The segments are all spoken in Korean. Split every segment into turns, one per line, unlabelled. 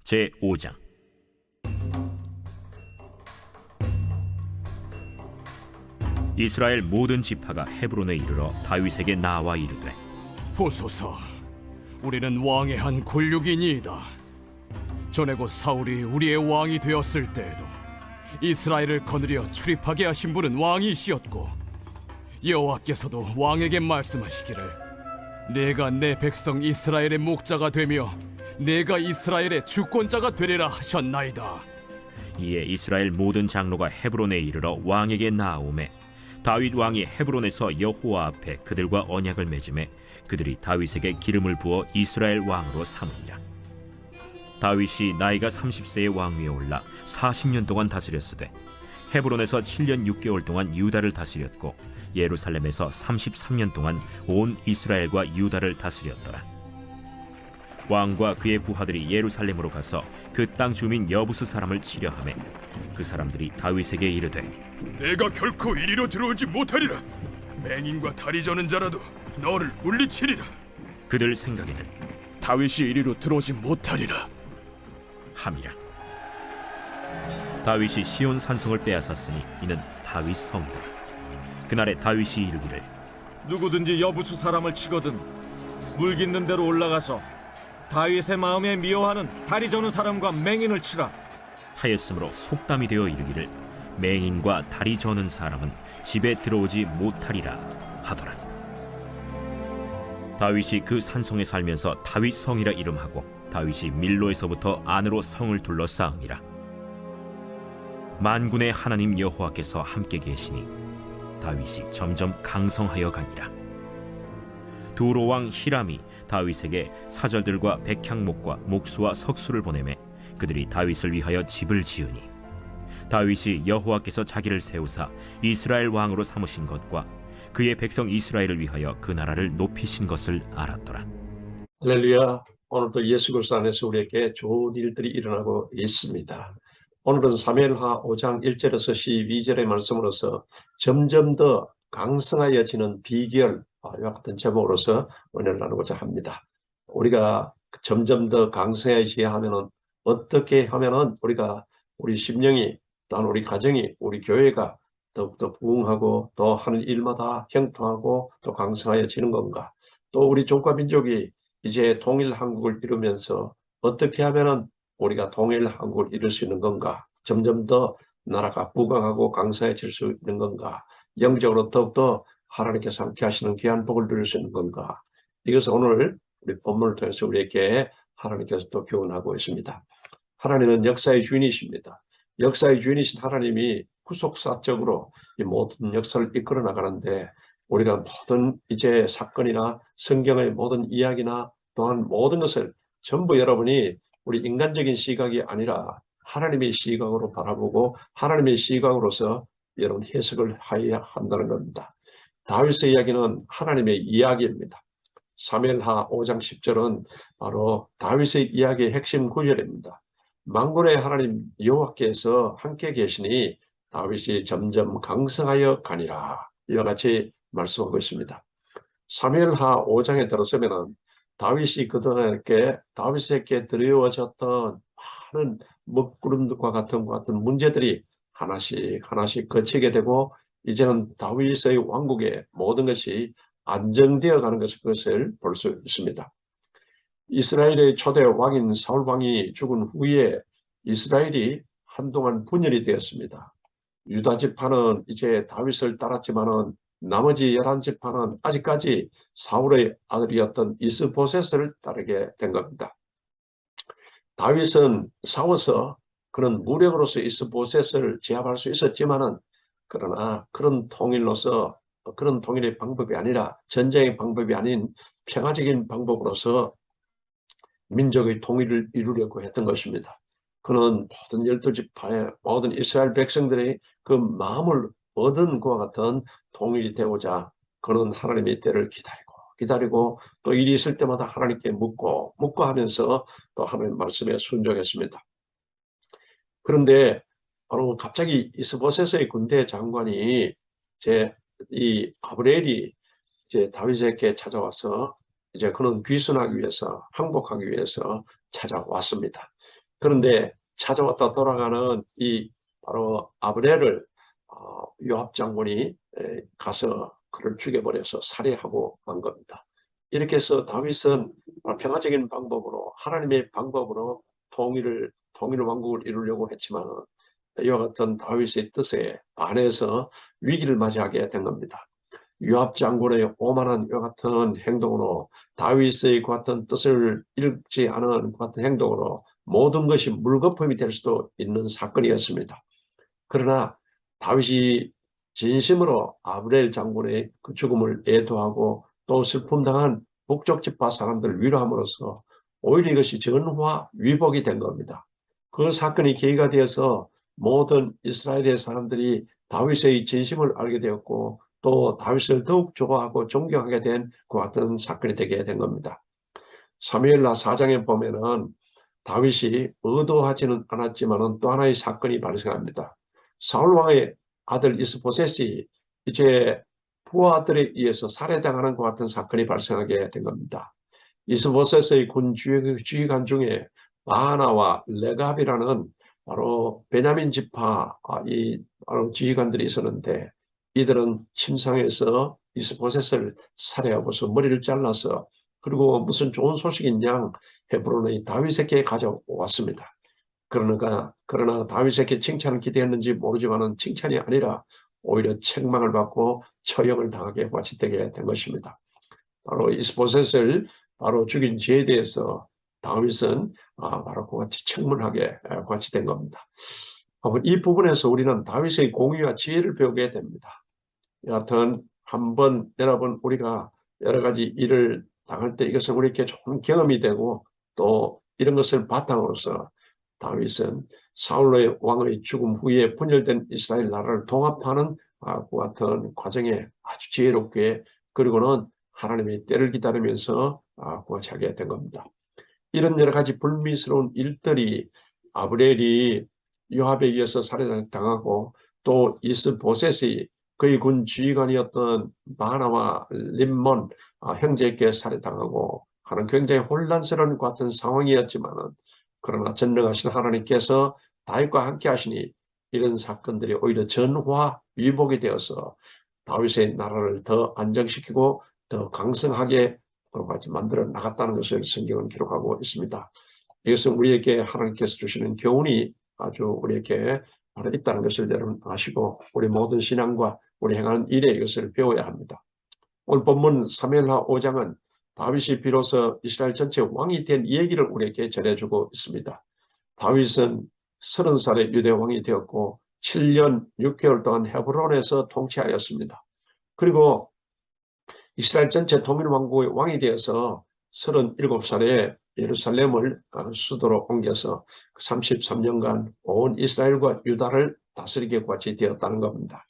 제5장. 이스라엘 모든 지파가 헤브론에 이르러 다윗에게 나와 이르되,
보소서, 우리는 왕의 한 권력이니이다. 전에 곧 사울이 우리의 왕이 되었을 때에도 이스라엘을 거느려 출입하게 하신 분은 왕이시었고, 여호와께서도 왕에게 말씀하시기를 내가 내 백성 이스라엘의 목자가 되며 내가 이스라엘의 주권자가 되리라 하셨나이다.
이에 이스라엘 모든 장로가 헤브론에 이르러 왕에게 나아오매, 다윗 왕이 헤브론에서 여호와 앞에 그들과 언약을 맺음에 그들이 다윗에게 기름을 부어 이스라엘 왕으로 삼으니라. 다윗이 나이가 30세의 왕 위에 올라 40년 동안 다스렸으되 헤브론에서 7년 6개월 동안 유다를 다스렸고 예루살렘에서 33년 동안 온 이스라엘과 유다를 다스렸더라. 왕과 그의 부하들이 예루살렘으로 가서 그 땅 주민 여부수 사람을 치려하매 그 사람들이 다윗에게 이르되,
내가 결코 이리로 들어오지 못하리라. 맹인과 다리 저는 자라도 너를 물리치리라.
그들 생각에는
다윗이 이리로 들어오지 못하리라
함이라. 다윗이 시온 산성을 빼앗았으니 이는 다윗 성이다. 그날에 다윗이 이르기를,
누구든지 여부수 사람을 치거든 물 깃는 대로 올라가서 다윗의 마음에 미워하는 다리 저는 사람과 맹인을 치라.
하였으므로 속담이 되어 이르기를, 맹인과 다리 저는 사람은 집에 들어오지 못하리라 하더라. 다윗이 그 산성에 살면서 다윗 성이라 이름하고 다윗이 밀로에서부터 안으로 성을 둘러싸음이라. 만군의 하나님 여호와께서 함께 계시니 다윗이 점점 강성하여 가니라. 두로 왕 히람이 다윗에게 사절들과 백향목과 목수와 석수를 보내매 그들이 다윗을 위하여 집을 지으니 다윗이 여호와께서 자기를 세우사 이스라엘 왕으로 삼으신 것과 그의 백성 이스라엘을 위하여 그 나라를 높이신 것을 알았더라.
할렐루야. 오늘도 예수 그리스도 안에서 우리에게 좋은 일들이 일어나고 있습니다. 오늘은 사무엘하 5장 1절에서 12절의 말씀으로서 점점 더 강성하여지는 비결, 이와 같은 제목으로서 은혜를 나누고자 합니다. 우리가 점점 더 강성해지게 하면은 어떻게 하면은 우리 심령이, 또한 우리 가정이, 우리 교회가 더욱더 부흥하고 또 하는 일마다 형통하고 또 강성하여지는 건가? 또 우리 종과 민족이 이제 통일 한국을 이루면서 어떻게 하면은 우리가 통일 한국을 이룰 수 있는 건가? 점점 더 나라가 부강하고 강성해질 수 있는 건가? 영적으로 더욱더 하나님께서 함께 하시는 귀한 복을 누릴 수 있는 건가? 이것을 오늘 우리 본문을 통해서 우리에게 하나님께서 또 교훈하고 있습니다. 하나님은 역사의 주인이십니다. 역사의 주인이신 하나님이 구속사적으로 이 모든 역사를 이끌어 나가는데, 우리가 모든 이제 사건이나 성경의 모든 이야기나 또한 모든 것을 전부 여러분이 우리 인간적인 시각이 아니라 하나님의 시각으로 바라보고 하나님의 시각으로서 여러분 해석을 해야 한다는 겁니다. 다윗의 이야기는 하나님의 이야기입니다. 사무엘하 5장 10절은 바로 다윗의 이야기의 핵심 구절입니다. 만군의 하나님 여호와께서 함께 계시니 다윗이 점점 강성하여 가니라. 이와 같이 말씀하고 있습니다. 사무엘하 5장에 들어서면은 다윗이 다윗에게 드려워졌던 많은 먹구름과 같은 문제들이 하나씩 거치게 되고, 이제는 다윗의 왕국의 모든 것이 안정되어 가는 것을 볼 수 있습니다. 이스라엘의 초대 왕인 사울 왕이 죽은 후에 이스라엘이 한동안 분열이 되었습니다. 유다 지파는 이제 다윗을 따랐지만은 나머지 11지파는 아직까지 사울의 아들이었던 이스보셋을 따르게 된 겁니다. 다윗은 싸워서 그런 무력으로서 이스보셋을 제압할 수 있었지만은, 그러나 그런 통일의 방법이 아니라, 전쟁의 방법이 아닌 평화적인 방법으로서 민족의 통일을 이루려고 했던 것입니다. 그는 모든 12지파의 모든 이스라엘 백성들의 그 마음을 얻은 그와 같은 통일이 되고자 그는 하나님의 때를 기다리고 또 일이 있을 때마다 하나님께 묻고 하면서 또 하나님 말씀에 순종했습니다. 그런데 바로 갑자기 이스보셋의 군대 장관이 이 아브넬이 이제 다윗에게 찾아와서 이제 그는 귀순하기 위해서, 항복하기 위해서 찾아왔습니다. 그런데 찾아왔다 돌아가는 이 바로 아브넬을 요압 장군이 가서 그를 죽여버려서 살해하고 만 겁니다. 이렇게 해서 다윗은 평화적인 방법으로 하나님의 방법으로 통일 왕국을 이루려고 했지만 이와 같은 다윗의 뜻에 반해서 위기를 맞이하게 된 겁니다. 요압 장군의 오만한 이와 같은 행동으로 다윗의 그 같은 뜻을 읽지 않은 그 같은 행동으로 모든 것이 물거품이 될 수도 있는 사건이었습니다. 그러나 다윗이 진심으로 아브넬 장군의 그 죽음을 애도하고 또 슬픔당한 북쪽 지파 사람들을 위로함으로써 오히려 이것이 전화 위복이 된 겁니다. 그 사건이 계기가 되어서 모든 이스라엘의 사람들이 다윗의 진심을 알게 되었고 또 다윗을 더욱 좋아하고 존경하게 된 그 같은 사건이 되게 된 겁니다. 사무엘하 4장에 보면은 다윗이 의도하지는 않았지만 또 하나의 사건이 발생합니다. 사울 왕의 아들 이스보셋이 이제 부하들에 의해서 살해당하는 것 같은 사건이 발생하게 된 겁니다. 이스보셋의 군 지휘관 중에 바하나와 레갑이라는 바로 베냐민 지파 이 바로 지휘관들이 있었는데 이들은 침상에서 이스보셋을 살해하고서 머리를 잘라서 그리고 무슨 좋은 소식인 양 헤브론의 다윗에게 가져왔습니다. 그러나 다윗에게 칭찬을 기대했는지 모르지만 칭찬이 아니라 오히려 책망을 받고 처형을 당하게 과치되게 된 것입니다. 바로 이스보셋을 바로 죽인 죄에 대해서 다윗은 바로 그같이 책문하게 과치된 겁니다. 이 부분에서 우리는 다윗의 공의와 지혜를 배우게 됩니다. 여하튼 한번 여러분 우리가 여러 가지 일을 당할 때 이것은 우리에게 좋은 경험이 되고 또 이런 것을 바탕으로서 다윗은 사울의 왕의 죽음 후에 분열된 이스라엘 나라를 통합하는 그 같은 과정에 아주 지혜롭게 그리고는 하나님의 때를 기다리면서 구하게 된 겁니다. 이런 여러 가지 불미스러운 일들이 아브넬이 요압에 의해서 살해당하고 또 이스보셋이 그의 군 지휘관이었던 바나와 림몬 형제에게 살해당하고 하는 굉장히 혼란스러운 같은 상황이었지만은 그러나 전능하신 하나님께서 다윗과 함께 하시니 이런 사건들이 오히려 전화 위복이 되어서 다윗의 나라를 더 안정시키고 더 강성하게 그렇게 만들어 나갔다는 것을 성경은 기록하고 있습니다. 이것은 우리에게 하나님께서 주시는 교훈이 아주 우리에게 바로 있다는 것을 여러분 아시고 우리 모든 신앙과 우리 행하는 일에 이것을 배워야 합니다. 오늘 본문 사무엘하 5장은 다윗이 비로소 이스라엘 전체 왕이 된 얘기를 우리에게 전해주고 있습니다. 다윗은 30살에 유대 왕이 되었고 7년 6개월 동안 헤브론에서 통치하였습니다. 그리고 이스라엘 전체 통일왕국의 왕이 되어서 37살에 예루살렘을 수도로 옮겨서 33년간 온 이스라엘과 유다를 다스리게 같이 되었다는 겁니다.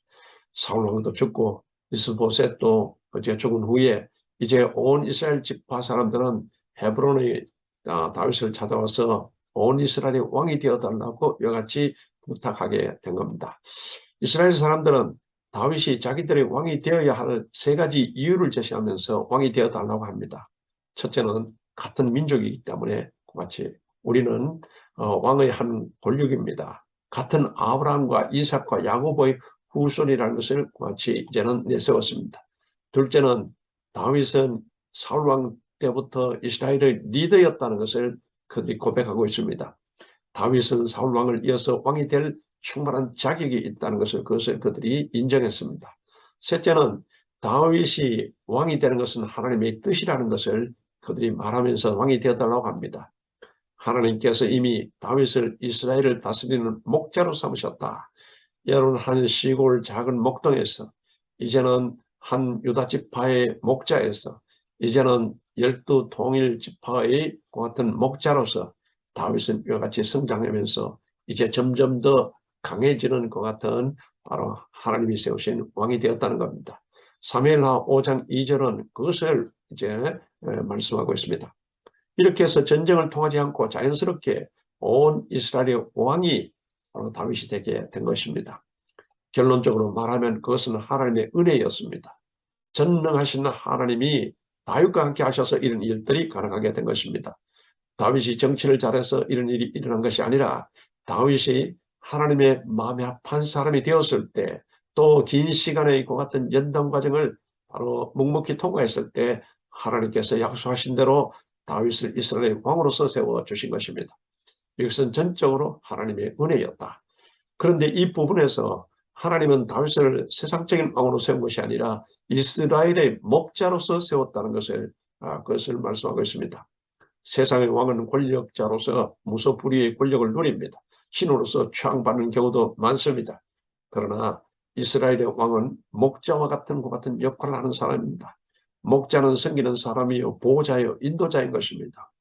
사울 왕도 죽고 이스보셋도 어제 죽은 후에 이제 온 이스라엘 지파 사람들은 헤브론의 다윗을 찾아와서 온 이스라엘의 왕이 되어달라고 이같이 부탁하게 된 겁니다. 이스라엘 사람들은 다윗이 자기들의 왕이 되어야 할 세 가지 이유를 제시하면서 왕이 되어달라고 합니다. 첫째는 같은 민족이기 때문에 같이 우리는 왕의 한 권력입니다. 같은 아브라함과 이삭과 야고보의 후손이라는 것을 같이 이제는 내세웠습니다. 둘째는 다윗은 사울왕 때부터 이스라엘의 리더였다는 것을 그들이 고백하고 있습니다. 다윗은 사울왕을 이어서 왕이 될 충분한 자격이 있다는 것을 그들이 인정했습니다. 셋째는 다윗이 왕이 되는 것은 하나님의 뜻이라는 것을 그들이 말하면서 왕이 되어달라고 합니다. 하나님께서 이미 다윗을 이스라엘을 다스리는 목자로 삼으셨다. 여러분 한 시골 작은 목동에서 이제는 한 유다 지파의 목자에서 이제는 12 통일 지파의 같은 목자로서 다윗은 이와 같이 성장하면서 이제 점점 더 강해지는 것 같은 바로 하나님이 세우신 왕이 되었다는 겁니다. 사무엘하 5장 2절은 그것을 이제 말씀하고 있습니다. 이렇게 해서 전쟁을 통하지 않고 자연스럽게 온 이스라엘의 왕이 바로 다윗이 되게 된 것입니다. 결론적으로 말하면 그것은 하나님의 은혜였습니다. 전능하신 하나님이 다윗과 함께 하셔서 이런 일들이 가능하게 된 것입니다. 다윗이 정치를 잘해서 이런 일이 일어난 것이 아니라 다윗이 하나님의 마음에 합한 사람이 되었을 때, 또 긴 시간의 그 같은 연단 과정을 바로 묵묵히 통과했을 때 하나님께서 약속하신 대로 다윗을 이스라엘의 왕으로서 세워주신 것입니다. 이것은 전적으로 하나님의 은혜였다. 그런데 이 부분에서 하나님은 다윗을 세상적인 왕으로 세운 것이 아니라 이스라엘의 목자로서 세웠다는 그것을 말씀하고 있습니다. 세상의 왕은 권력자로서 무소불위의 권력을 누립니다. 신으로서 추앙받는 경우도 많습니다. 그러나 이스라엘의 왕은 목자와 같은 역할을 하는 사람입니다. 목자는 섬기는 사람이요, 보호자요, 인도자인 것입니다.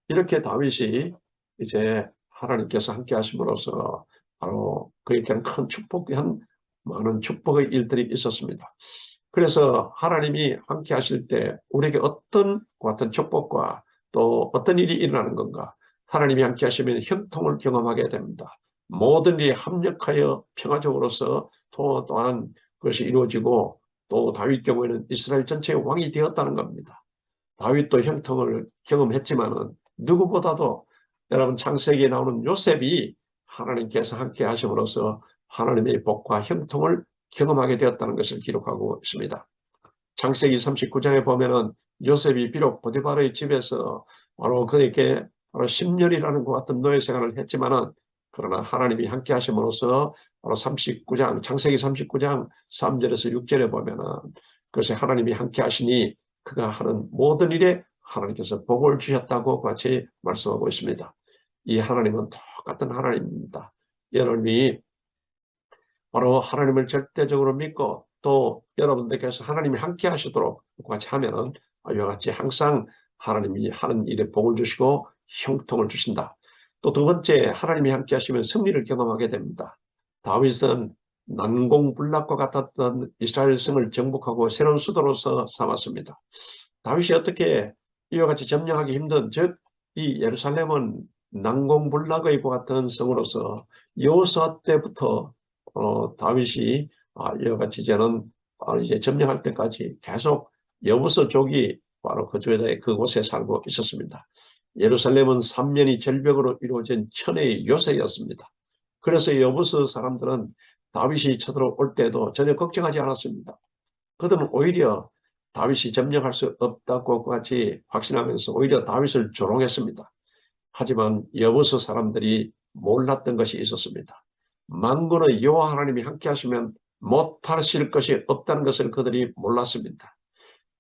이렇게 다윗이 이제 하나님께서 함께 하심으로써 바로 그에게는 큰 축복한 많은 축복의 일들이 있었습니다. 그래서 하나님이 함께 하실 때 우리에게 어떤 같은 축복과 또 어떤 일이 일어나는 건가? 하나님이 함께 하시면 형통을 경험하게 됩니다. 모든 일이 합력하여 평화적으로서 또한 그것이 이루어지고, 또 다윗 경우에는 이스라엘 전체의 왕이 되었다는 겁니다. 다윗도 형통을 경험했지만은 누구보다도 여러분 창세기에 나오는 요셉이 하나님께서 함께 하심으로써 하나님의 복과 형통을 경험하게 되었다는 것을 기록하고 있습니다. 창세기 39장에 보면은 요셉이 비록 보디발의 집에서 바로 그에게 바로 10년이라는 것 같은 노예 생활을 했지만은, 그러나 하나님이 함께 하심으로써 바로 창세기 39장 3절에서 6절에 보면은 그것이 하나님이 함께 하시니 그가 하는 모든 일에 하나님께서 복을 주셨다고 같이 말씀하고 있습니다. 이 하나님은 똑같은 하나님입니다. 여러분이 바로 하나님을 절대적으로 믿고 또 여러분들께서 하나님이 함께 하시도록 같이 하면은 이와 같이 항상 하나님이 하는 일에 복을 주시고 형통을 주신다. 또 두 번째, 하나님이 함께 하시면 승리를 경험하게 됩니다. 다윗은 난공불락과 같았던 이스라엘 성을 정복하고 새로운 수도로서 삼았습니다. 다윗이 어떻게 이와 같이 점령하기 힘든, 즉 이 예루살렘은 난공불락의 같은 성으로서 여호수아 때부터 다윗이 이와 같이 이제 점령할 때까지 계속 여부서족이 바로 그곳에 살고 있었습니다. 예루살렘은 삼면이 절벽으로 이루어진 천혜의 요새였습니다. 그래서 여부서 사람들은 다윗이 쳐들어올 때도 전혀 걱정하지 않았습니다. 그들은 오히려 다윗이 점령할 수 없다고 같이 확신하면서 오히려 다윗을 조롱했습니다. 하지만 여부서 사람들이 몰랐던 것이 있었습니다. 만군의 여호와 하나님이 함께 하시면 못하실 것이 없다는 것을 그들이 몰랐습니다.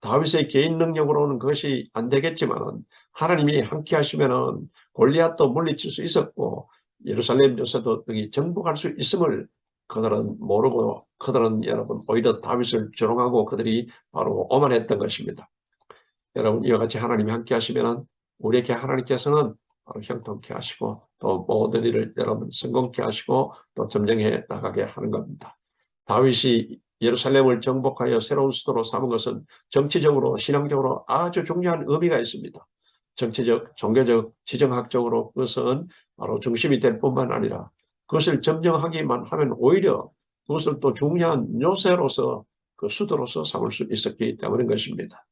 다윗의 개인 능력으로는 그것이 안 되겠지만 하나님이 함께 하시면 골리앗도 물리칠 수 있었고 예루살렘 요새도 정복할 수 있음을 그들은 모르고, 그들은 여러분 오히려 다윗을 조롱하고 그들이 바로 오만했던 것입니다. 여러분, 이와 같이 하나님이 함께 하시면 우리에게 하나님께서는 바로 형통케 하시고 또 모든 일을 여러분 성공케 하시고 또 점령해 나가게 하는 겁니다. 다윗이 예루살렘을 정복하여 새로운 수도로 삼은 것은 정치적으로 신앙적으로 아주 중요한 의미가 있습니다. 정치적, 종교적, 지정학적으로 그것은 바로 중심이 될 뿐만 아니라 그것을 점령하기만 하면 오히려 그것을 또 중요한 요새로서 그 수도로서 삼을 수 있었기 때문인 것입니다.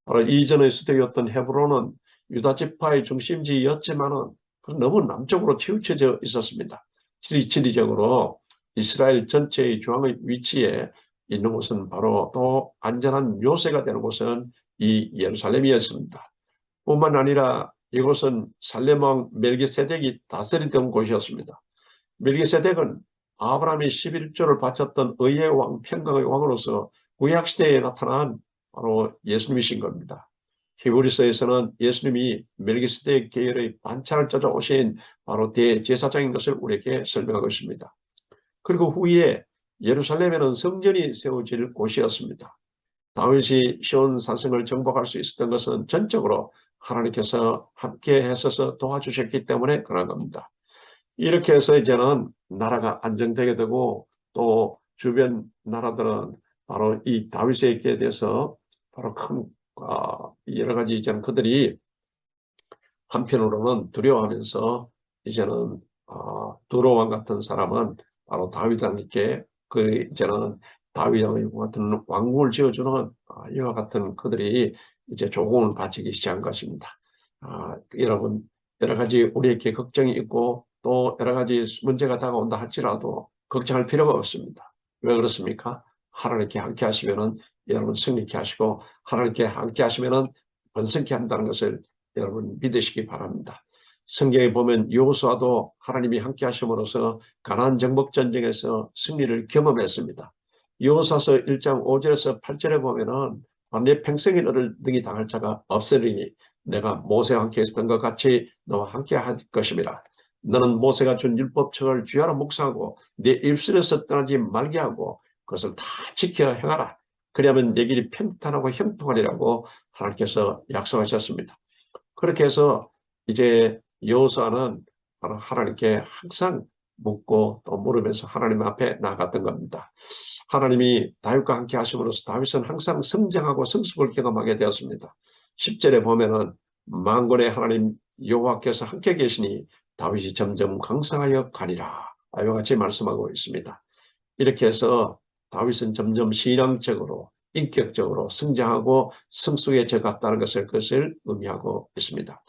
바로 이전의 수도였던 헤브론은 유다 지파의 중심지였지만은 너무 남쪽으로 치우쳐져 있었습니다. 지리적으로 이스라엘 전체의 중앙의 위치에 있는 곳은 바로 또 안전한 요새가 되는 곳은 이 예루살렘이었습니다. 뿐만 아니라 이곳은 살렘왕 멜기세덱이 다스리던 곳이었습니다. 멜기세덱은 아브라함이 11조를 바쳤던 의의 왕, 평강의 왕으로서 구약시대에 나타난 바로 예수님이신 겁니다. 히브리서에서는 예수님이 멜기세덱 계열의 반차를 찾아오신 바로 대제사장인 것을 우리에게 설명하고 있습니다. 그리고 후에 예루살렘에는 성전이 세워질 곳이었습니다. 다윗이 시온 산성을 정복할 수 있었던 것은 전적으로 하나님께서 함께 하셔서 도와주셨기 때문에 그런 겁니다. 이렇게 해서 이제는 나라가 안정되게 되고 또 주변 나라들은 바로 이 다윗에게 대해서 바로 큰 여러 가지 이제는 그들이 한편으로는 두려워하면서 이제는 두로 왕 같은 사람은 바로 다윗왕께 이제는 다윗왕 같은 왕궁을 지어주는 이와 같은 그들이 이제 조공을 바치기 시작한 것입니다. 여러분, 여러 가지 우리에게 걱정이 있고 또 여러 가지 문제가 다가온다 할지라도 걱정할 필요가 없습니다. 왜 그렇습니까? 하나님께 함께 하시면은 여러분 승리케 하시고 하나님께 함께 하시면은 번성케 한다는 것을 여러분 믿으시기 바랍니다. 성경에 보면 여호수아도 하나님이 함께 하심으로써 가나안 정복 전쟁에서 승리를 경험했습니다. 여호수아서 1장 5절에서 8절에 보면은 내 평생에 너를 능히 당할 자가 없으리니 내가 모세와 함께 했던 것 같이 너와 함께 할 것임이라. 너는 모세가 준 율법책을 주야로 묵상하고 내 입술에서 떠나지 말게 하고 그것을 다 지켜 행하라. 그리하면 내 길이 평탄하고 형통하리라고 하나님께서 약속하셨습니다. 그렇게 해서 이제 여호수아는 바로 하나님께 항상 묻고 또 물으면서 하나님 앞에 나아갔던 겁니다. 하나님이 다윗과 함께 하심으로써 다윗은 항상 성장하고 성숙을 경험하게 되었습니다. 10절에 보면은 만군의 하나님 여호와께서 함께 계시니 다윗이 점점 강성하여 가리라. 이와 같이 말씀하고 있습니다. 이렇게 해서 다윗은 점점 신앙적으로 인격적으로 성장하고 성숙에 져갔다는 그것을 의미하고 있습니다.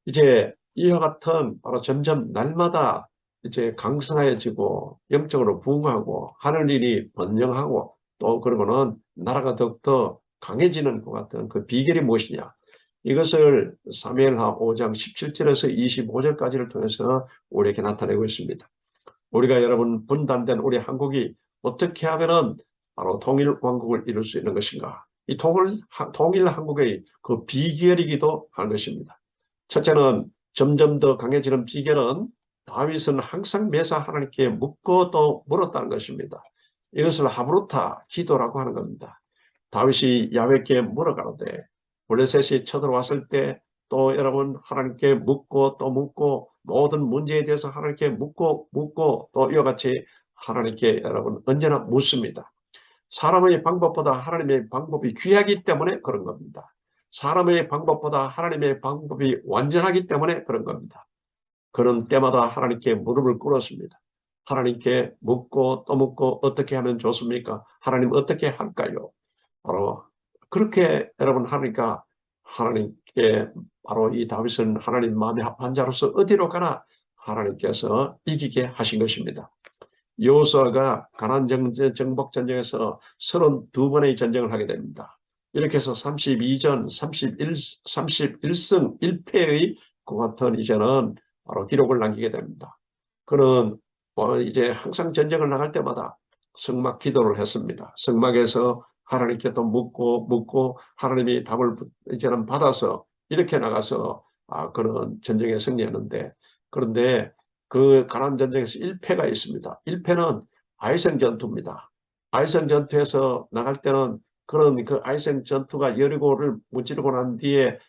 이제 이와 같은 바로 점점 날마다 이제 강성해지고 영적으로 부흥하고 하늘 일이 번영하고 또 그러고는 나라가 더욱더 강해지는 것 같은 그 비결이 무엇이냐? 이것을 사무엘하 5장 17절에서 25절까지를 통해서 우리에게 나타내고 있습니다. 우리가 여러분 분단된 우리 한국이 어떻게 하면은 바로 통일 왕국을 이룰 수 있는 것인가? 이 통일 한국의 그 비결이기도 한 것입니다. 첫째는 점점 더 강해지는 비결은 다윗은 항상 매사 하나님께 묻고 또 물었다는 것입니다. 이것을 하브루타 기도라고 하는 겁니다. 다윗이 야훼께 물어가는데 블레셋이 쳐들어왔을 때 또 여러분 하나님께 묻고 또 묻고 모든 문제에 대해서 하나님께 묻고 또 이와 같이 하나님께 여러분 언제나 묻습니다. 사람의 방법보다 하나님의 방법이 귀하기 때문에 그런 겁니다. 사람의 방법보다 하나님의 방법이 완전하기 때문에 그런 겁니다. 그런 때마다 하나님께 무릎을 꿇었습니다. 하나님께 묻고 또 묻고 어떻게 하면 좋습니까? 하나님 어떻게 할까요? 바로 그렇게 여러분 하니까 하나님께 바로 이 다윗은 하나님 마음에 합한 자로서 어디로 가나 하나님께서 이기게 하신 것입니다. 여호수아가 가나안 정복 전쟁에서 32번의 전쟁을 하게 됩니다. 이렇게 해서 32전 31승 1패의 그 같은 이제는 바로 기록을 남기게 됩니다. 그는 이제 항상 전쟁을 나갈 때마다 성막 기도를 했습니다. 성막에서 하나님께 또 묻고 하나님이 답을 이제는 받아서 이렇게 나가서 그런 전쟁에 승리했는데 그런데 그 가나안 전쟁에서 1패가 있습니다. 1패는 아이성 전투입니다. 아이성 전투에서 나갈 때는 그런 그 아이성 전투가 여리고를 무찌르고 난 뒤에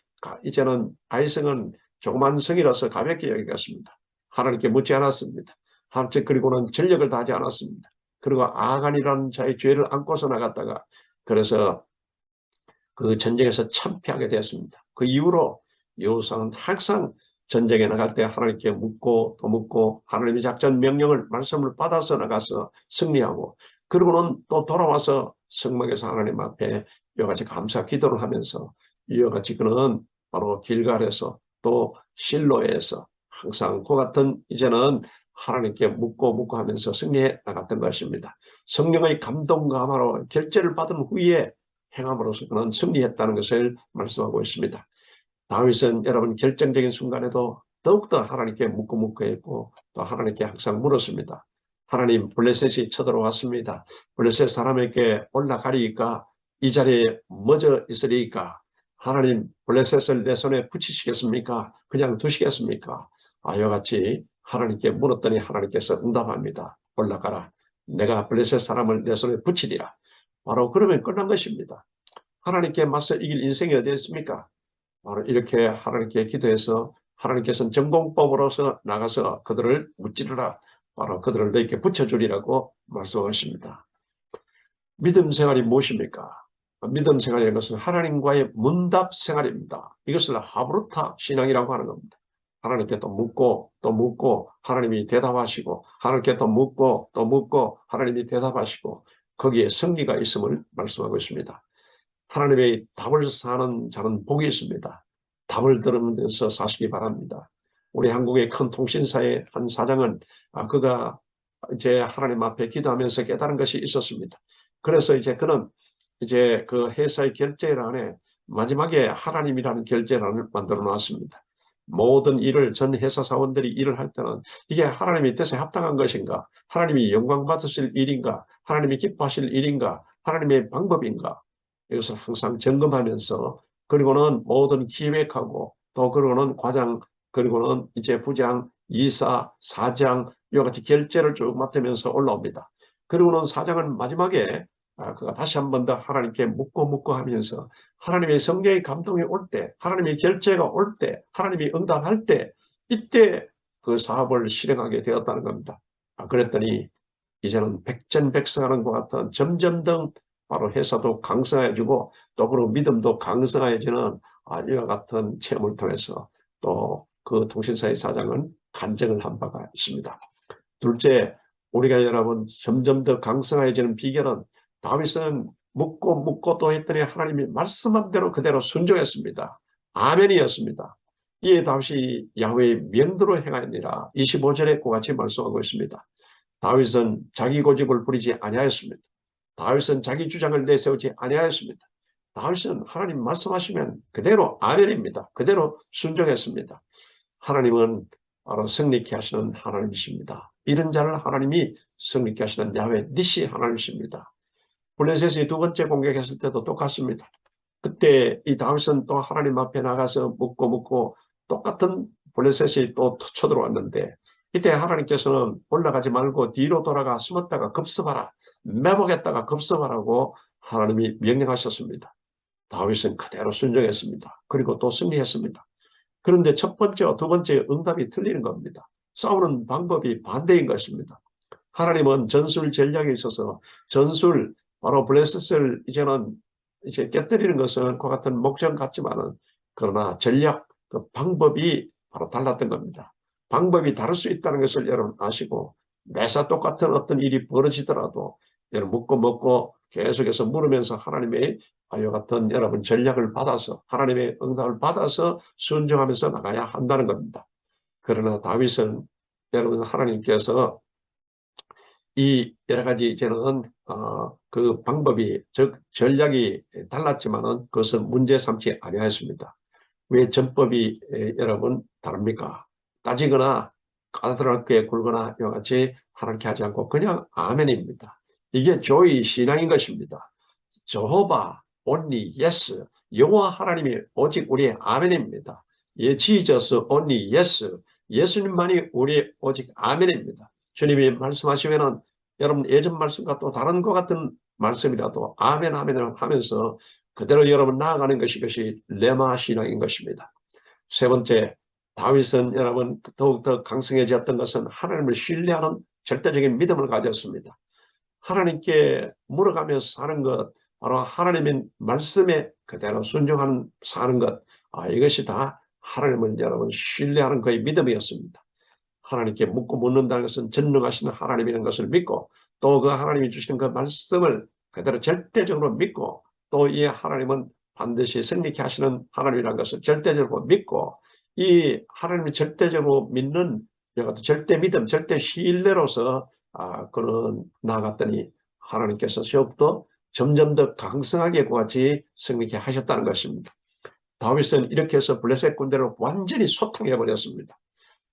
이제는 아이성은 조그만 성이라서 가볍게 여겼습니다. 하나님께 묻지 않았습니다. 그리고는 전력을 다하지 않았습니다. 그리고 아간이라는 자의 죄를 안고서 나갔다가 그래서 그 전쟁에서 참패하게 되었습니다. 그 이후로 여호수아는 항상 전쟁에 나갈 때 하나님께 묻고 또 묻고 하나님의 작전 명령을 말씀을 받아서 나가서 승리하고 그리고는 또 돌아와서 성막에서 하나님 앞에 이와 같이 감사 기도를 하면서 이와 같이 그는 바로 길갈에서 또 실로에서 항상 그 같은 이제는 하나님께 묻고 하면서 승리해 나갔던 것입니다. 성령의 감동감화로 결제를 받은 후에 행함으로써 그는 승리했다는 것을 말씀하고 있습니다. 다윗은 여러분 결정적인 순간에도 더욱더 하나님께 묻고 했고 또 하나님께 항상 물었습니다. 하나님 블레셋이 쳐들어왔습니다. 블레셋 사람에게 올라가리이까 이 자리에 멎어 있으리이까 하나님 블레셋을 내 손에 붙이시겠습니까? 그냥 두시겠습니까? 이와 같이 하나님께 물었더니 하나님께서 응답합니다. 올라가라. 내가 블레셋 사람을 내 손에 붙이리라. 바로 그러면 끝난 것입니다. 하나님께 맞서 이길 인생이 어디 있습니까? 바로 이렇게 하나님께 기도해서 하나님께서는 전공법으로서 나가서 그들을 무찌르라. 바로 그들을 너희께 붙여주리라고 말씀하십니다. 믿음 생활이 무엇입니까? 믿음 생활이라는 것은 하나님과의 문답 생활입니다. 이것을 하브루타 신앙이라고 하는 겁니다. 하나님께 또 묻고 하나님이 대답하시고 하나님께 또 묻고 하나님이 대답하시고 거기에 승리가 있음을 말씀하고 있습니다. 하나님의 답을 사는 자는 복이 있습니다. 답을 들으면서 사시기 바랍니다. 우리 한국의 큰 통신사의 한 사장은 그가 이제 하나님 앞에 기도하면서 깨달은 것이 있었습니다. 그래서 이제 그는 이제 그 회사의 결제란에 마지막에 하나님이라는 결제란을 만들어 놨습니다. 모든 일을 전 회사 사원들이 일을 할 때는 이게 하나님의 뜻에 합당한 것인가? 하나님이 영광 받으실 일인가? 하나님이 기뻐하실 일인가? 하나님의 방법인가? 이것을 항상 점검하면서 그리고는 모든 기획하고 또 그리고는 과장 그리고는 이제 부장, 이사, 사장 이와 같이 결제를 쭉 맡으면서 올라옵니다. 그리고는 사장은 마지막에 그가 다시 한 번 더 하나님께 묻고 하면서 하나님의 성령의 감동이 올 때, 하나님의 결제가 올 때, 하나님이 응답할 때 이때 그 사업을 실행하게 되었다는 겁니다. 그랬더니 이제는 백전백승하는 것 같은 점점 더 바로 회사도 강성해지고 또 그리고 믿음도 강성해지는 이와 같은 체험을 통해서 또 그 통신사의 사장은 간증을 한 바가 있습니다. 둘째, 우리가 여러분 점점 더 강성해지는 비결은 다윗은 묻고 또 했더니 하나님이 말씀한 대로 그대로 순종했습니다. 아멘이었습니다. 이에 다윗이 야훼의 명도로 행하니라 25절에 그같이 말씀하고 있습니다. 다윗은 자기 고집을 부리지 아니하였습니다. 다윗은 자기 주장을 내세우지 아니하였습니다. 다윗은 하나님 말씀하시면 그대로 아멘입니다. 그대로 순종했습니다. 하나님은 바로 승리케 하시는 하나님이십니다. 이런 자를 하나님이 승리케 하시는 야훼 니시 하나님이십니다. 블레셋이 두 번째 공격했을 때도 똑같습니다. 그때 이 다윗은 또 하나님 앞에 나가서 묻고 똑같은 블레셋이 또 쳐들어왔는데 이때 하나님께서는 올라가지 말고 뒤로 돌아가 숨었다가 급습하라. 매복했다가 급습하라고 하나님이 명령하셨습니다. 다윗은 그대로 순종했습니다. 그리고 또 승리했습니다. 그런데 첫 번째와 두 번째 응답이 틀리는 겁니다. 싸우는 방법이 반대인 것입니다. 하나님은 전술 전략에 있어서 전술 바로 블레셋을 이제는 이제 깨뜨리는 것은 그 같은 목적 같지만은 그러나 전략 그 방법이 바로 달랐던 겁니다. 방법이 다를 수 있다는 것을 여러분 아시고 매사 똑같은 어떤 일이 벌어지더라도 여러분 묻고 계속해서 물으면서 하나님의 이와 같은 여러분 전략을 받아서 하나님의 응답을 받아서 순종하면서 나가야 한다는 겁니다. 그러나 다윗은 여러분 하나님께서 이 여러 가지 이제는 그 방법이 즉 전략이 달랐지만은 그것은 문제 삼지 아니하였습니다. 왜 전법이 여러분 다릅니까? 따지거나 까다롭게 굴거나 이와 같이 하나님께 하지 않고 그냥 아멘입니다. 이게 조이 신앙인 것입니다. 저호바 only yes 여호와 하나님이 오직 우리의 아멘입니다. Jesus only yes 예수님만이 우리의 오직 아멘입니다. 주님이 말씀하시면은 여러분 예전 말씀과 또 다른 것 같은 말씀이라도 아멘 아멘을 하면서 그대로 여러분 나아가는 것이 레마 신앙인 것입니다. 세 번째, 다윗은 여러분 더욱더 강성해졌던 것은 하나님을 신뢰하는 절대적인 믿음을 가졌습니다. 하나님께 물어가면서 사는 것, 바로 하나님의 말씀에 그대로 순종하는 사는 것, 이것이 다 하나님을 여러분 신뢰하는 그의 믿음이었습니다. 하나님께 묻는다는 것은 전능하시는 하나님이라는 것을 믿고 또 그 하나님이 주시는 그 말씀을 그대로 절대적으로 믿고 또 이 하나님은 반드시 승리케 하시는 하나님이라는 것을 절대적으로 믿고 이 하나님을 절대적으로 믿는 절대 믿음, 절대 신뢰로서 그는 나아갔더니 하나님께서 시험도 점점 더 강성하게 그같이 승리케 하셨다는 것입니다. 다윗은 이렇게 해서 블레셋 군대를 완전히 소탕해 버렸습니다.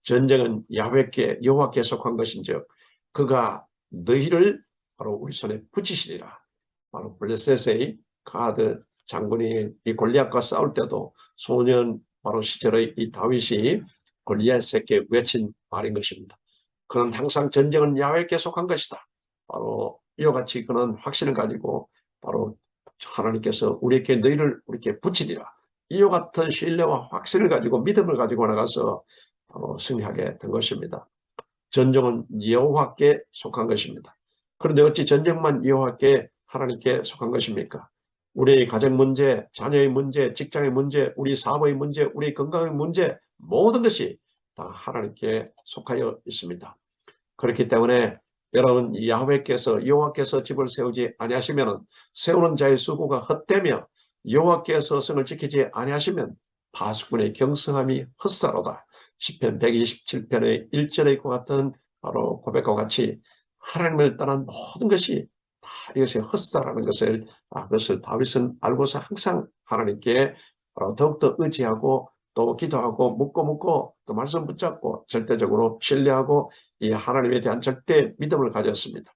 전쟁은 야훼께 여호와께 속한 것인즉 그가 너희를 바로 우리 손에 붙이시리라. 바로 블레셋의 가드 장군이 이 골리앗과 싸울 때도 소년 바로 시절의 이 다윗이 골리앗에게 외친 말인 것입니다. 그는 항상 전쟁은 야훼께 속한 것이다. 바로 이와 같이 그는 확신을 가지고 바로 하나님께서 우리에게 너희를 우리에게 붙이리라. 이와 같은 신뢰와 확신을 가지고 믿음을 가지고 나가서 바로 승리하게 된 것입니다. 전쟁은 여호와께 속한 것입니다. 그런데 어찌 전쟁만 여호와께 하나님께 속한 것입니까? 우리의 가정 문제, 자녀의 문제, 직장의 문제, 우리 사업의 문제, 우리 건강의 문제 모든 것이 다 하나님께 속하여 있습니다. 그렇기 때문에 여러분 야훼께서 여호와께서 집을 세우지 아니하시면 세우는 자의 수고가 헛되며 여호와께서 성을 지키지 아니하시면 파수꾼의 경성함이 헛사로다. 시편 127편의 1절의 것 같은 바로 고백과 같이 하나님을 떠난 모든 것이 다 이것이 헛사라는 것을 그것을 다윗은 알고서 항상 하나님께 더욱더 의지하고 또 기도하고 묻고 또 말씀 붙잡고 절대적으로 신뢰하고 이 하나님에 대한 절대 믿음을 가졌습니다.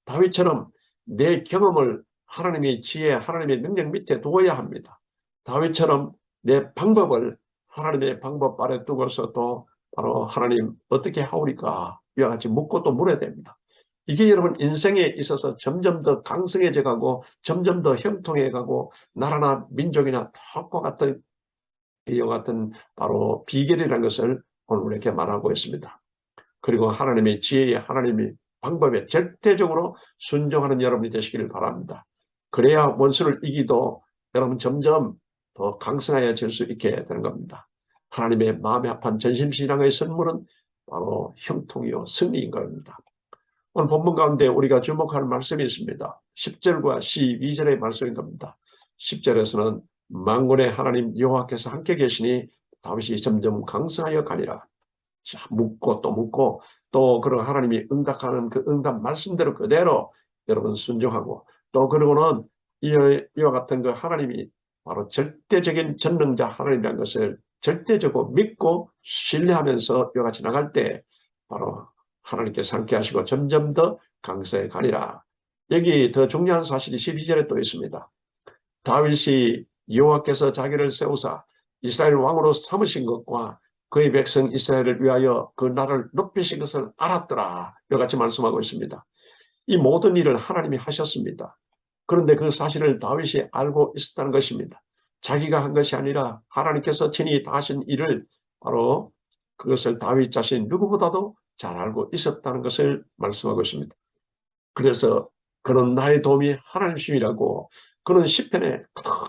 다윗처럼 내 경험을 하나님의 지혜, 하나님의 능력 밑에 두어야 합니다. 다윗처럼 내 방법을 하나님의 방법 아래 두고서 또 바로 하나님 어떻게 하오리까 이와 같이 묻고 또 물어야 됩니다. 이게 여러분 인생에 있어서 점점 더 강성해져 가고 점점 더 형통해 가고 나라나 민족이나 똑과 같은 이와 같은 바로 비결이라는 것을 오늘 이렇게 말하고 있습니다. 그리고 하나님의 지혜에 하나님의 방법에 절대적으로 순종하는 여러분이 되시기를 바랍니다. 그래야 원수를 이기도 여러분 점점 더 강성해질 수 있게 되는 겁니다. 하나님의 마음에 합한 전심신앙의 선물은 바로 형통이요 승리인 겁니다. 오늘 본문 가운데 우리가 주목할 말씀이 있습니다. 10절과 12절의 말씀인 겁니다. 10절에서는 만군의 하나님 여호와께서 함께 계시니 다윗이 점점 강성하여 가니라. 묻고 또 묻고 또 그런 하나님이 응답하는 그 응답 말씀대로 그대로 여러분 순종하고 또 그러고는 이와 같은 그 하나님이 바로 절대적인 전능자 하나님이라는 것을 절대적으로 믿고 신뢰하면서 이와 같이 나갈 때 바로 하나님께서 함께 하시고 점점 더 강성해 가리라. 여기 더 중요한 사실이 12절에 또 있습니다. 다윗이 여호와께서 자기를 세우사 이스라엘 왕으로 삼으신 것과 그의 백성 이스라엘을 위하여 그 나라를 높이신 것을 알았더라. 이와 같이 말씀하고 있습니다. 이 모든 일을 하나님이 하셨습니다. 그런데 그 사실을 다윗이 알고 있었다는 것입니다. 자기가 한 것이 아니라 하나님께서 친히 다 하신 일을 바로 그것을 다윗 자신 누구보다도 잘 알고 있었다는 것을 말씀하고 있습니다. 그래서 그는 나의 도움이 하나님이시라고 그는 시편에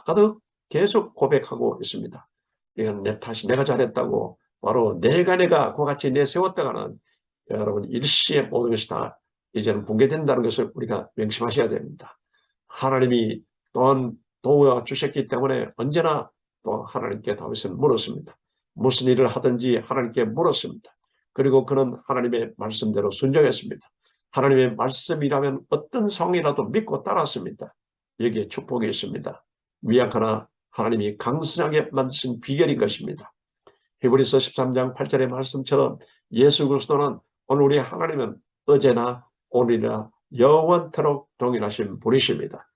가득 계속 고백하고 있습니다. 이건 내 탓이 내가 잘했다고 바로 내가 그와 같이 내세웠다가는 여러분 일시에 모든 것이 다 이제는 붕괴된다는 것을 우리가 명심하셔야 됩니다. 하나님이 또한 도와주셨기 때문에 언제나 또 하나님께 다윗은 물었습니다. 무슨 일을 하든지 하나님께 물었습니다. 그리고 그는 하나님의 말씀대로 순종했습니다. 하나님의 말씀이라면 어떤 상황이라도 믿고 따랐습니다. 여기에 축복이 있습니다. 미약하나 하나님이 강성하게 만드신 비결인 것입니다. 히브리서 13장 8절의 말씀처럼 예수 그리스도는 오늘 우리 하나님은 어제나 오늘이나 영원토록 동일하신 분이십니다.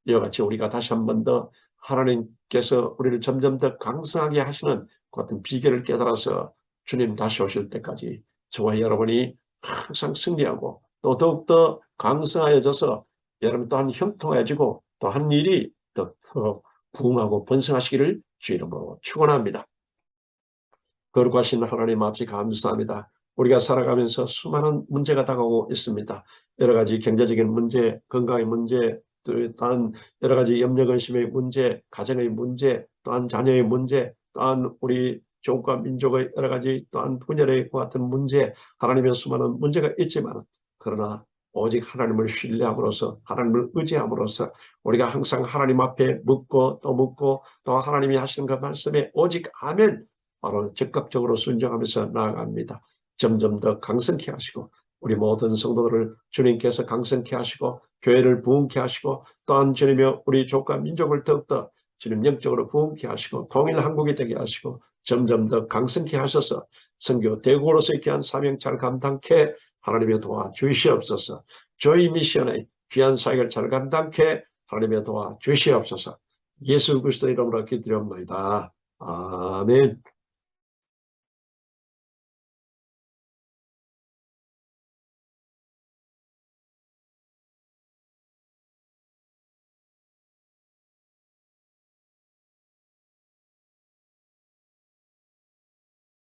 이와 같이 우리가 다시 한 번 더 하나님께서 우리를 점점 더 강성하게 하시는 그 같은 비결을 깨달아서 주님 다시 오실 때까지 저와 여러분이 항상 승리하고 또 더욱더 강성하여져서 여러분 또한 형통해지고 또 한 일이 더 부흥하고 번성하시기를 주 이름으로 축원합니다. 거룩하신 하나님 아버지 감사합니다. 우리가 살아가면서 수많은 문제가 다가오고 있습니다. 여러 가지 경제적인 문제, 건강의 문제, 또한 여러 가지 염려근심의 문제, 가정의 문제, 또한 자녀의 문제, 또한 우리 종과 민족의 여러 가지 또한 분열의 같은 문제, 하나님의 수많은 문제가 있지만 그러나 오직 하나님을 신뢰함으로써 하나님을 의지함으로써 우리가 항상 하나님 앞에 묻고 또 하나님이 하시는 그 말씀에 오직 아멘 바로 적극적으로 순종하면서 나아갑니다. 점점 더 강성케 하시고 우리 모든 성도들을 주님께서 강성케 하시고 교회를 부흥케 하시고 또한 주님의 우리 족과 민족을 더욱더 주님 영적으로 부흥케 하시고 통일 한국이 되게 하시고 점점 더 강성케 하셔서 선교 대국으로서의 귀한 사명 잘 감당케 하나님의 도와 주시옵소서. 조이 미션의 귀한 사역을 잘 감당케 하나님의 도와 주시옵소서. 예수 그리스도 이름으로 기도드립니다. 아멘.